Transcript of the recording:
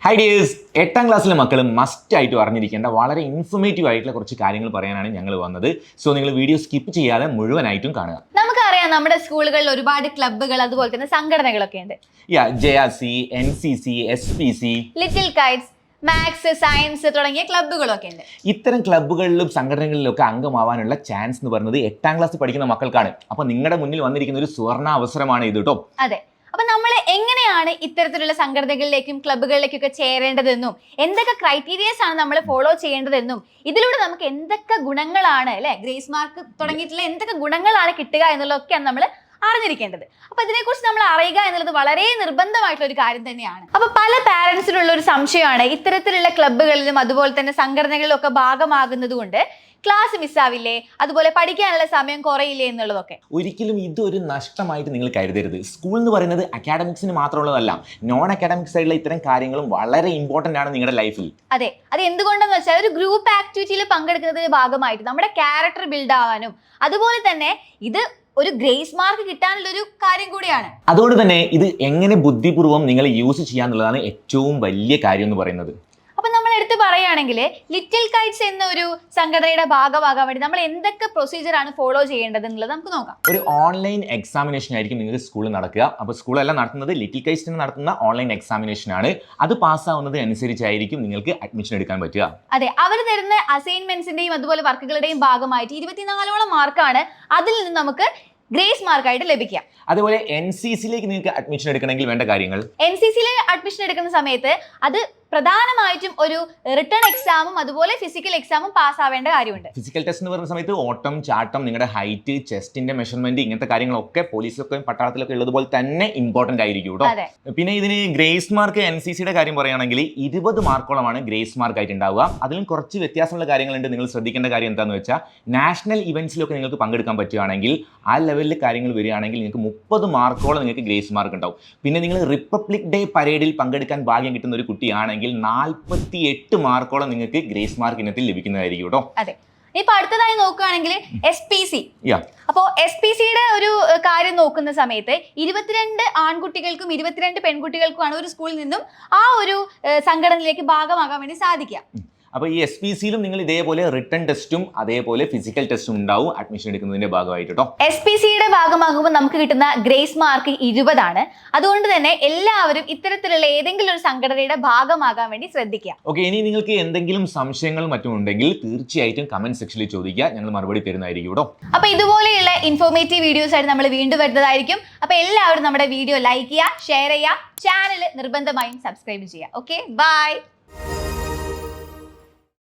Hi dears, 8ാം ക്ലാസ്സിലെ മക്കൾ must ആയിട്ട് അറിഞ്ഞിരിക്കേണ്ട വളരെ ഇൻഫോർമേറ്റീവ് ആയിട്ടുള്ള കുറച്ച് കാര്യങ്ങൾ പറയാനാണ് ഞങ്ങൾ വന്നത്. സോ നിങ്ങൾ വീഡിയോ സ്കിപ്പ് ചെയ്യാതെ മുഴുവനായിട്ടും കാണുക. നമുക്കറിയാം നമ്മുടെ സ്കൂളുകളിൽ ഒരുപാട് ക്ലബ്ബുകൾ അതുപോലെ തന്നെ സംഘടനകളൊക്കെ ഉണ്ട്. JRC, NCC, SPC, little Kites, maths, science തുടങ്ങിയ ക്ലബ്ബുകളൊക്കെ ഉണ്ട്. ഇത്തരം ക്ലബ്ബുകളിലും സംഘടനകളിലും ഒക്കെ അംഗമാവാനുള്ള ചാൻസ് എന്ന് പറയുന്നത് 8ാം ക്ലാസ്സിൽ പഠിക്കുന്ന മക്കൾക്കാണ്. അപ്പൊ നിങ്ങളുടെ മുന്നിൽ വന്നിരിക്കുന്ന ഒരു സുവർണ അവസരമാണ് ഇത് കേട്ടോ. അതെ, അപ്പൊ നമ്മൾ എങ്ങനെയാണ് ഇത്തരത്തിലുള്ള സംഘടനകളിലേക്കും ക്ലബ്ബുകളിലേക്കും ഒക്കെ ചേരേണ്ടതെന്നും എന്തൊക്കെ ക്രൈറ്റീരിയസ് ആണ് നമ്മൾ ഫോളോ ചെയ്യേണ്ടതെന്നും ഇതിലൂടെ നമുക്ക് എന്തൊക്കെ ഗുണങ്ങളാണ് ഗ്രേസ് മാർക്ക് തുടങ്ങിയിട്ടുള്ള എന്തൊക്കെ ഗുണങ്ങളാണ് കിട്ടുക എന്നുള്ളതൊക്കെയാണ് നമ്മൾ അറിഞ്ഞിരിക്കേണ്ടത്. അപ്പൊ ഇതിനെക്കുറിച്ച് നമ്മൾ അറിയുക എന്നുള്ളത് വളരെ നിർബന്ധമായിട്ടുള്ള ഒരു കാര്യം തന്നെയാണ്. അപ്പൊ പല പാരന്റ്സിനുള്ള ഒരു സംശയമാണ് ഇത്തരത്തിലുള്ള ക്ലബ്ബുകളിലും അതുപോലെ തന്നെ സംഘടനകളിലും ഒക്കെ ഭാഗമാകുന്നത് കൊണ്ട് ക്ലാസ് മിസ്സാവില്ലേ, അതുപോലെ പഠിക്കാനുള്ള സമയം കുറയില്ലേ എന്നുള്ളതൊക്കെ. ഒരിക്കലും ഇതൊരു നഷ്ടമായിട്ട് നിങ്ങൾ കരുതരുത്. സ്കൂൾ എന്ന് പറയുന്നത് അക്കാഡമിക്സിന് മാത്രമുള്ളതല്ല, നോൺ അക്കാഡമിക്സ് ആയിട്ടുള്ള ഇത്തരം കാര്യങ്ങളും വളരെ ഇമ്പോർട്ടന്റ് ആണ് നിങ്ങളുടെ ലൈഫിൽ. അതെ, അത് എന്തുകൊണ്ടെന്ന് വെച്ചാൽ ഒരു ഗ്രൂപ്പ് ആക്ടിവിറ്റിയിൽ പങ്കെടുക്കുന്നതിന്റെ ഭാഗമായിട്ട് നമ്മുടെ ക്യാരക്ടർ ബിൽഡ് ആവാനും അതുപോലെ തന്നെ ഇത് ഒരു ഗ്രേസ് മാർക്ക് കിട്ടാനുള്ള ഒരു കാര്യം കൂടിയാണ്. അതുകൊണ്ട് തന്നെ ഇത് എങ്ങനെ ബുദ്ധിപൂർവ്വം നിങ്ങൾ യൂസ് ചെയ്യാന്നുള്ളതാണ് ഏറ്റവും വലിയ കാര്യം എന്ന് പറയുന്നത്. അപ്പൊ നമ്മൾ എടുത്ത് പറയുകയാണെങ്കിൽ ലിറ്റിൽ കൈറ്റ്സ് എന്ന ഒരു സംഘടനയുടെ ഭാഗമാകാൻ വേണ്ടി നമ്മൾ എന്തൊക്കെ പ്രൊസീജിയർ ആണ് ഫോളോ ചെയ്യേണ്ടത് എന്നുള്ളത് നമുക്ക് നോക്കാം. ഒരു ഓൺലൈൻ എക്സാമിനേഷൻ ആയിരിക്കും നിങ്ങൾക്ക് സ്കൂളിൽ നടക്കുക. അപ്പോൾ സ്കൂളെല്ലാം നടത്തുന്നത് ലിറ്റിൽ കൈറ്റ്സിന് നടത്തുന്ന ഓൺലൈൻ എക്സാമിനേഷൻ ആണ്. അത് പാസ്സാവുന്നത് അനുസരിച്ചായിരിക്കും നിങ്ങൾക്ക് അഡ്മിഷൻ എടുക്കാൻ പറ്റുക. അതെ, അവർ തരുന്ന അസൈൻമെന്റ്സിന്റെയും അതുപോലെ വർക്കുകളുടെയും ഭാഗമായിട്ട് 24ഓളം മാർക്കാണ് അതിൽ നിന്ന് നമുക്ക് ഗ്രേസ് മാർക്കായിട്ട് ലഭിക്കാം. അതുപോലെ NCCയിലേക്ക് നിങ്ങൾക്ക് അഡ്മിഷൻ എടുക്കണമെങ്കിൽ വേണ്ട കാര്യങ്ങൾ, NCCയിൽ അഡ്മിഷൻ എടുക്കുന്ന സമയത്ത് അത് പ്രധാനമായിട്ടും ഒരു റിട്ടേൺ എക്സാമും അതുപോലെ ഫിസിക്കൽ എക്സാമും പാസ് ആവേണ്ട കാര്യമുണ്ട്. ഫിസിക്കൽ ടെസ്റ്റ് എന്ന് പറയുന്ന സമയത്ത് ഓട്ടം, ചാട്ടം, നിങ്ങളുടെ ഹൈറ്റ്, ചെസ്റ്റിന്റെ മെഷർമെന്റ്, ഇങ്ങനത്തെ കാര്യങ്ങളൊക്കെ പോലീസിലൊക്കെ പട്ടാളത്തിലൊക്കെ ഉള്ളതുപോലെ തന്നെ ഇമ്പോർട്ടന്റ് ആയിരിക്കും കേട്ടോ. പിന്നെ ഇതിന് ഗ്രേസ് മാർക്ക് NCCയുടെ കാര്യം പറയുകയാണെങ്കിൽ 20 മാർക്കോളമാണ് ഗ്രേസ് മാർക്ക് ആയിട്ട് ഉണ്ടാവുക. അതിലും കുറച്ച് വ്യത്യാസമുള്ള കാര്യങ്ങളുണ്ട്. നിങ്ങൾ ശ്രദ്ധിക്കേണ്ട കാര്യം എന്താണെന്ന് വെച്ചാൽ നാഷണൽ ഇവന്റ്സിലൊക്കെ നിങ്ങൾക്ക് പങ്കെടുക്കാൻ പറ്റുകയാണെങ്കിൽ ആ ലെവലിൽ കാര്യങ്ങൾ വരികയാണെങ്കിൽ നിങ്ങൾക്ക് 30 മാർക്കോളം നിങ്ങൾക്ക് ഗ്രേസ് മാർക്ക് ഉണ്ടാവും. പിന്നെ നിങ്ങൾ റിപ്പബ്ലിക് ഡേ പരേഡിൽ പങ്കെടുക്കാൻ ഭാഗ്യം കിട്ടുന്ന ഒരു കുട്ടിയാണെങ്കിൽ 48 മാർക്കോളം നിങ്ങൾക്ക് ഗ്രേസ് മാർക്ക് ഇനത്തിൽ ലഭിക്കുന്നതായിരിക്കും കേട്ടോ. അതെ, ഇപ്പൊ അടുത്തതായി നോക്കുകയാണെങ്കിൽ SPC. അപ്പോ SPCയുടെ ഒരു കാര്യം നോക്കുന്ന സമയത്ത് 22 ആൺകുട്ടികൾക്കും 22 പെൺകുട്ടികൾക്കുമാണ് ഒരു സ്കൂളിൽ നിന്നും ആ ഒരു സംഘടനയിലേക്ക് ഭാഗമാകാൻ വേണ്ടി സാധിക്കുക. അപ്പോൾ ഈ SPCയിലും നിങ്ങൾ ഇതേപോലെ റിട്ടേൺ ടെസ്റ്റും അതേപോലെ ഫിസിക്കൽ ടെസ്റ്റും ഉണ്ടാവും അഡ്മിഷൻ എടുക്കുന്നതിന്റെ ഭാഗമായിട്ട് കേട്ടോ. SPCയുടെ ഭാഗമാകുമ്പോൾ നമുക്ക് കിട്ടുന്ന ഗ്രേസ് മാർക്ക് 20 ആണ്. അതുകൊണ്ട് തന്നെ എല്ലാവരും ഇത്തരത്തിലുള്ള ഏതെങ്കിലും ഒരു സംഘടനയുടെ ഭാഗമാകാൻ വേണ്ടി ശ്രദ്ധിക്കുക. ഓക്കെ, ഇനി നിങ്ങൾക്ക് എന്തെങ്കിലും സംശയങ്ങളും മറ്റും ഉണ്ടെങ്കിൽ തീർച്ചയായിട്ടും കമന്റ് സെക്ഷനിൽ ചോദിക്കുക, ഞങ്ങൾ മറുപടി തരുന്നതായിരിക്കും കേട്ടോ. അപ്പൊ ഇതുപോലെയുള്ള ഇൻഫോർമേറ്റീവ് വീഡിയോസ് ആയിട്ട് നമ്മൾ വീണ്ടും വരുന്നതായിരിക്കും. അപ്പൊ എല്ലാവരും നമ്മുടെ വീഡിയോ ലൈക്ക് ചെയ്യുക, ഷെയർ ചെയ്യുക, ചാനൽ നിർബന്ധമായും സബ്സ്ക്രൈബ് ചെയ്യുക. Okay, by.